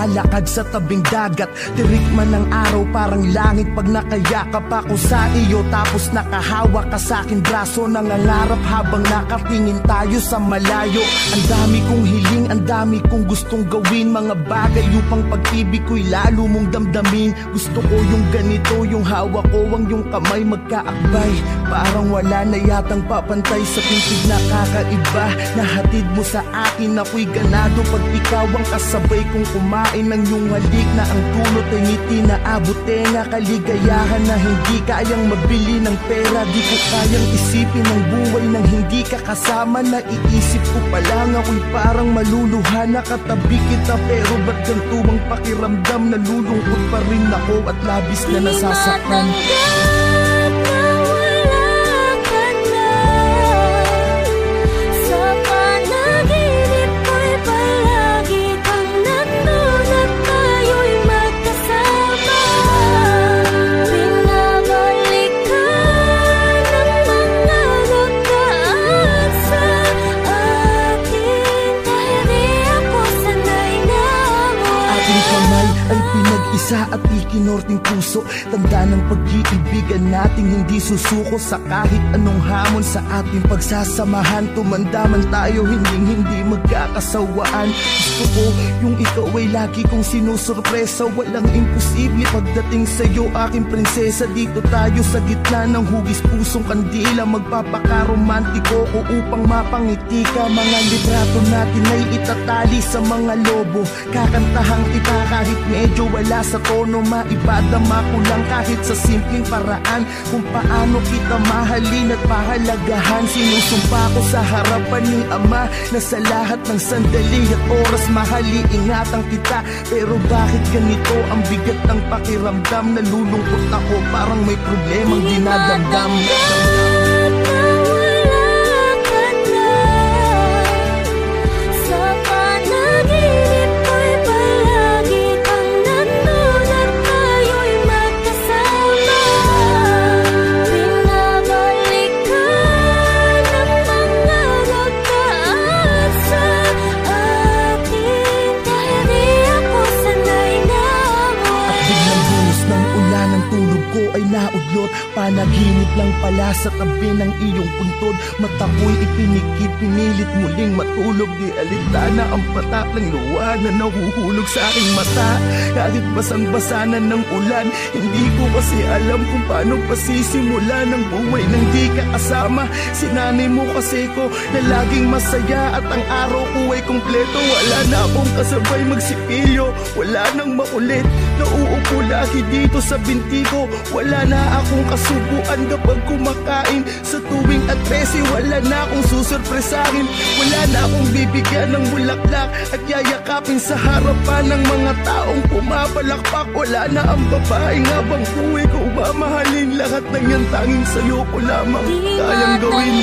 naglalakad sa tabing dagat. Tirik man ng araw parang langit pag nakayakap ako sa iyo. Tapos nakahawak ka sa akin braso, nangangarap habang nakatingin tayo sa malayo. Ang dami kong hiling, ang dami kong gustong gawin, mga bagay upang pag-ibig ko'y lalo mong damdamin. Gusto ko yung ganito, yung hawak ko ang yung kamay magkaakbay. Parang wala na yatang papantay sa pintig na kakaiba. Nahatid mo sa akin, ako'y ganado pag ikaw ang kasabay kong kumain ng iyong halik na ang dulot ay ngiti na abot tenga. Kaligayahan na hindi kayang mabili ng pera. Di ko kayang isipin ang buhay nang hindi ka kasama. Naiisip ko pa lang ako'y parang maluluha. Nakatabi kita pero ba't ganito ang pakiramdam? Nalulungkot pa rin ako at labis na nasasaktan. Isa at ikinorting puso, tanda ng pag-iibigan nating hindi susuko sa kahit anong hamon sa ating pagsasamahan. Tumanda man tayo, hindi magkakasawaan. Gusto ko yung ikaw ay lagi kong sinusurpresa. Walang imposible pagdating sa'yo, aking prinsesa. Dito tayo sa gitna ng hugis pusong kandila. Magpapaka-romantiko ko upang mapangiti ka. Mga litrato natin ay itatali sa mga lobo. Kakantahang kita kahit medyo wala sa tono, maipadama ko lang kahit sa simpleng paraan kung paano kita mahalin at pahalagahan. Sinusumpa ko sa harapan ng Ama na sa lahat ng sandali at oras mahali-ingatan kita. Pero bakit ganito ang bigat ng pakiramdam? Nalulungkot ako parang may problemang dinadamdam. Panaginip lang pala sa tabi ng iyong puntod. Mata ko'y ipinikit, pinilit muling matulog. Di alintana ang patak ng luha na nahuhulog sa aking mata. Kahit basang-basa na ng ulan, hindi ko kasi alam kung paano pasisimulan ang buhay nang di ka kasama. Sinanay mo kasi ko na laging masaya at ang araw ko ay kumpleto. Wala na akong kasabay magsipilyo, wala nang makulit. Nauupo lagi dito sa binti ko. Wala na akong kasubuan kapag kumakain. Sa tuwing at 13, wala na akong susurpresahin. Wala na akong bibigyan ng bulaklak at yayakapin sa harapan ng mga taong pumapalakpak. Wala na ang babaeng habang buhay ko mamahalin. Lahat ng yan tanging sa'yo ko lamang kayang gawin.